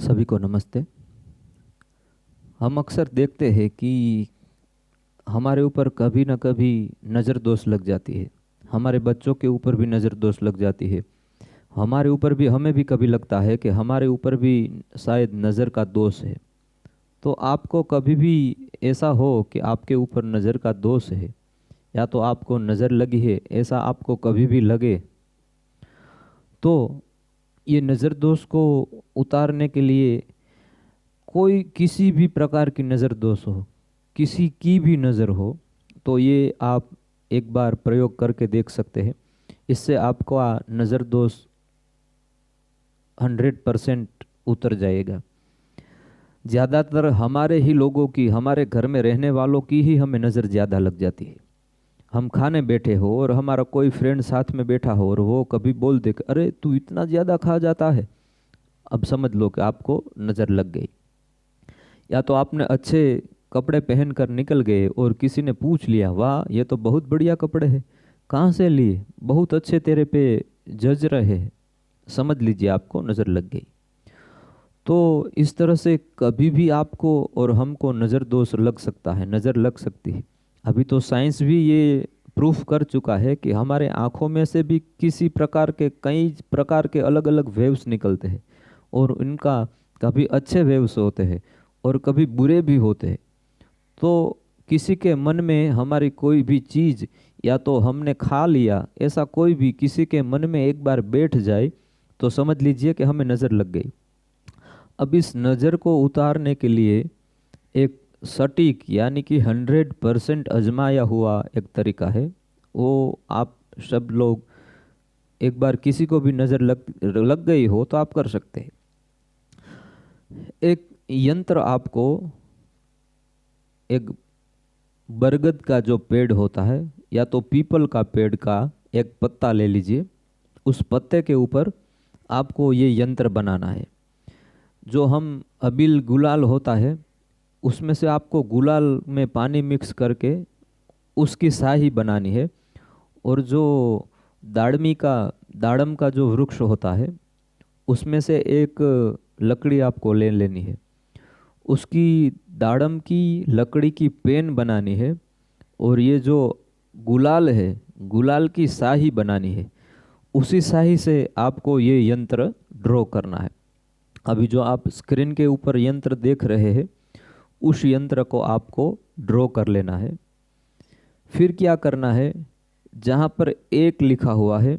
सभी को नमस्ते। हम अक्सर देखते हैं कि हमारे ऊपर कभी न कभी नज़र दोष लग जाती है। हमारे बच्चों के ऊपर भी नज़र दोष लग जाती है। हमारे ऊपर भी, हमें भी कभी लगता है कि हमारे ऊपर भी शायद नज़र का दोष है। तो आपको कभी भी ऐसा हो कि आपके ऊपर नज़र का दोष है या तो आपको नज़र लगी है, ऐसा आपको कभी भी लगे तो ये नज़र दोष को उतारने के लिए कोई किसी भी प्रकार की नज़र दोष हो, किसी की भी नज़र हो, तो ये आप एक बार प्रयोग करके देख सकते हैं। इससे आपका नज़र दोष 100% उतर जाएगा। ज़्यादातर हमारे ही लोगों की, हमारे घर में रहने वालों की ही हमें नज़र ज़्यादा लग जाती है। हम खाने बैठे हो और हमारा कोई फ्रेंड साथ में बैठा हो और वो कभी बोल दे कि अरे तू इतना ज़्यादा खा जाता है, अब समझ लो कि आपको नज़र लग गई। या तो आपने अच्छे कपड़े पहन कर निकल गए और किसी ने पूछ लिया, वाह ये तो बहुत बढ़िया कपड़े हैं, कहाँ से लिए, बहुत अच्छे तेरे पे जज रहे हैं, समझ लीजिए आपको नज़र लग गई। तो इस तरह से कभी भी आपको और हमको नज़र दोष लग सकता है, नज़र लग सकती है। अभी तो साइंस भी ये प्रूफ कर चुका है कि हमारे आँखों में से भी किसी प्रकार के, कई प्रकार के अलग अलग वेव्स निकलते हैं और इनका कभी अच्छे वेव्स होते हैं और कभी बुरे भी होते हैं। तो किसी के मन में हमारी कोई भी चीज़ या तो हमने खा लिया, ऐसा कोई भी किसी के मन में एक बार बैठ जाए तो समझ लीजिए कि हमें नज़र लग गई। अब इस नज़र को उतारने के लिए एक सटीक यानी कि 100% आजमाया हुआ एक तरीका है। वो आप सब लोग एक बार किसी को भी नज़र लग लग गई हो तो आप कर सकते हैं। एक यंत्र आपको, एक बरगद का जो पेड़ होता है या तो पीपल का पेड़ का एक पत्ता ले लीजिए। उस पत्ते के ऊपर आपको ये यंत्र बनाना है। जो हम अबील गुलाल होता है उसमें से आपको गुलाल में पानी मिक्स करके उसकी स्याही बनानी है। और जो दाड़म का जो वृक्ष होता है उसमें से एक लकड़ी आपको ले लेनी है। उसकी दाड़म की लकड़ी की पेन बनानी है और ये जो गुलाल है, गुलाल की स्याही बनानी है। उसी स्याही से आपको ये यंत्र ड्रॉ करना है। अभी जो आप स्क्रीन के ऊपर यंत्र देख रहे हैं उस यंत्र को आपको ड्रॉ कर लेना है। फिर क्या करना है, जहाँ पर एक लिखा हुआ है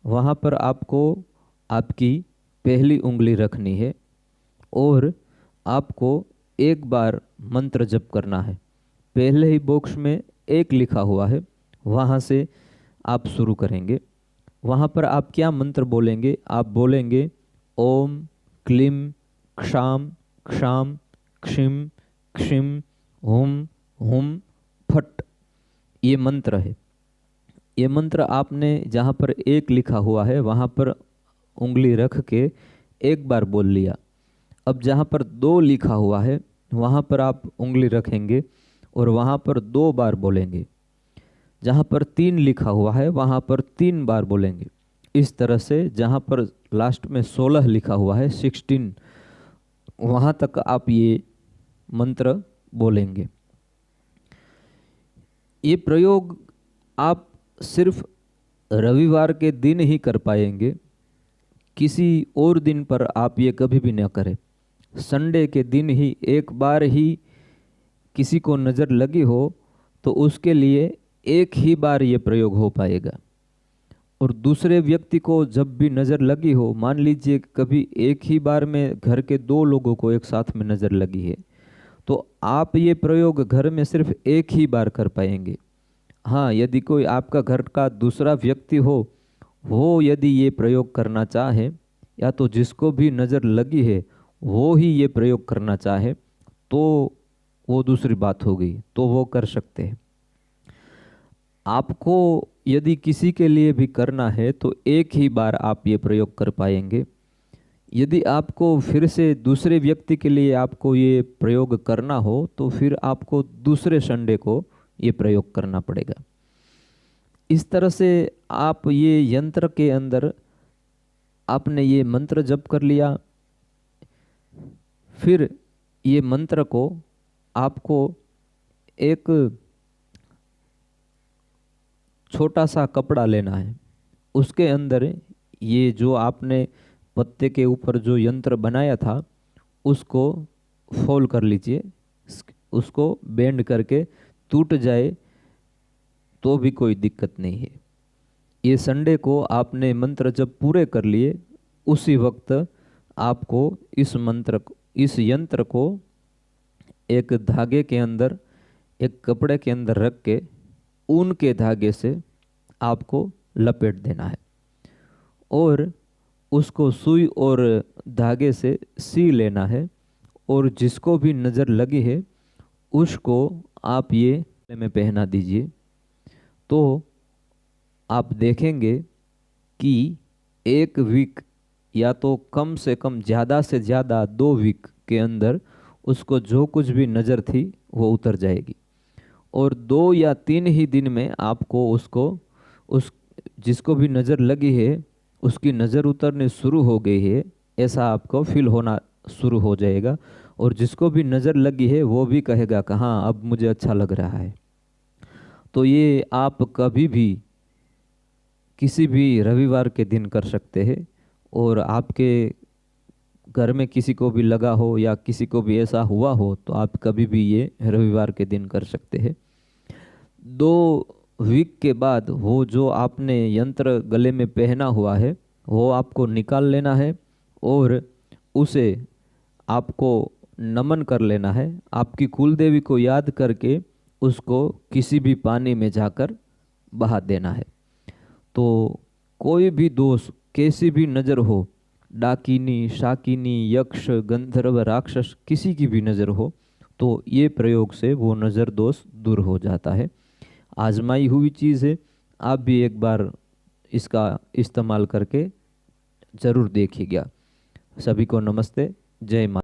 वहाँ पर आपको आपकी पहली उंगली रखनी है और आपको एक बार मंत्र जप करना है। पहले ही बॉक्स में एक लिखा हुआ है, वहाँ से आप शुरू करेंगे। वहाँ पर आप क्या मंत्र बोलेंगे, आप बोलेंगे ओम क्लीम क्षाम क्षाम क्षिम क्षिम हुम हुम फट। ये मंत्र है। ये मंत्र आपने जहाँ पर एक लिखा हुआ है वहाँ पर उंगली रख के एक बार बोल लिया। अब जहाँ पर दो लिखा हुआ है वहाँ पर आप उंगली रखेंगे और वहाँ पर 2 बार बोलेंगे। जहाँ पर 3 लिखा हुआ है वहाँ पर 3 बार बोलेंगे। इस तरह से जहाँ पर लास्ट में 16 लिखा हुआ है 16, वहाँ तक आप ये मंत्र बोलेंगे। ये प्रयोग आप सिर्फ रविवार के दिन ही कर पाएंगे, किसी और दिन पर आप ये कभी भी न करें। संडे के दिन ही एक बार ही किसी को नज़र लगी हो तो उसके लिए एक ही बार ये प्रयोग हो पाएगा। और दूसरे व्यक्ति को जब भी नज़र लगी हो, मान लीजिए कभी एक ही बार में घर के 2 लोगों को एक साथ में नज़र लगी है, तो आप ये प्रयोग घर में सिर्फ एक ही बार कर पाएंगे। हाँ, यदि कोई आपका घर का दूसरा व्यक्ति हो, वो यदि ये प्रयोग करना चाहे या तो जिसको भी नज़र लगी है वो ही ये प्रयोग करना चाहे तो वो दूसरी बात हो गई, तो वो कर सकते हैं। आपको यदि किसी के लिए भी करना है तो एक ही बार आप ये प्रयोग कर पाएंगे। यदि आपको फिर से दूसरे व्यक्ति के लिए आपको ये प्रयोग करना हो तो फिर आपको दूसरे संडे को ये प्रयोग करना पड़ेगा। इस तरह से आप ये यंत्र के अंदर आपने ये मंत्र जप कर लिया, फिर ये मंत्र को आपको एक छोटा सा कपड़ा लेना है, उसके अंदर ये जो आपने पत्ते के ऊपर जो यंत्र बनाया था उसको फोल्ड कर लीजिए। उसको बेंड करके टूट जाए तो भी कोई दिक्कत नहीं है। ये संडे को आपने मंत्र जब पूरे कर लिए उसी वक्त आपको इस यंत्र को एक धागे के अंदर, एक कपड़े के अंदर रख के ऊन के धागे से आपको लपेट देना है और उसको सुई और धागे से सी लेना है। और जिसको भी नज़र लगी है उसको आप ये गले में पहना दीजिए। तो आप देखेंगे कि 1 वीक या तो कम से कम ज़्यादा से ज़्यादा 2 वीक के अंदर उसको जो कुछ भी नज़र थी वो उतर जाएगी। और 2 या 3 ही दिन में आपको उस जिसको भी नज़र लगी है उसकी नज़र उतरने शुरू हो गई है ऐसा आपको फील होना शुरू हो जाएगा। और जिसको भी नज़र लगी है वो भी कहेगा कि हाँ अब मुझे अच्छा लग रहा है। तो ये आप कभी भी किसी भी रविवार के दिन कर सकते हैं। और आपके घर में किसी को भी लगा हो या किसी को भी ऐसा हुआ हो तो आप कभी भी ये रविवार के दिन कर सकते हैं। 2 वीक के बाद वो जो आपने यंत्र गले में पहना हुआ है वो आपको निकाल लेना है और उसे आपको नमन कर लेना है। आपकी कुल देवी को याद करके उसको किसी भी पानी में जाकर बहा देना है। तो कोई भी दोष कैसी भी नज़र हो, डाकिनी, शाकिनी, यक्ष, गंधर्व, राक्षस, किसी की भी नज़र हो तो ये प्रयोग से वो नज़र दोष दूर हो जाता है। आजमाई हुई चीज़ है, आप भी एक बार इसका इस्तेमाल करके ज़रूर देखिएगा। सभी को नमस्ते, जय माता।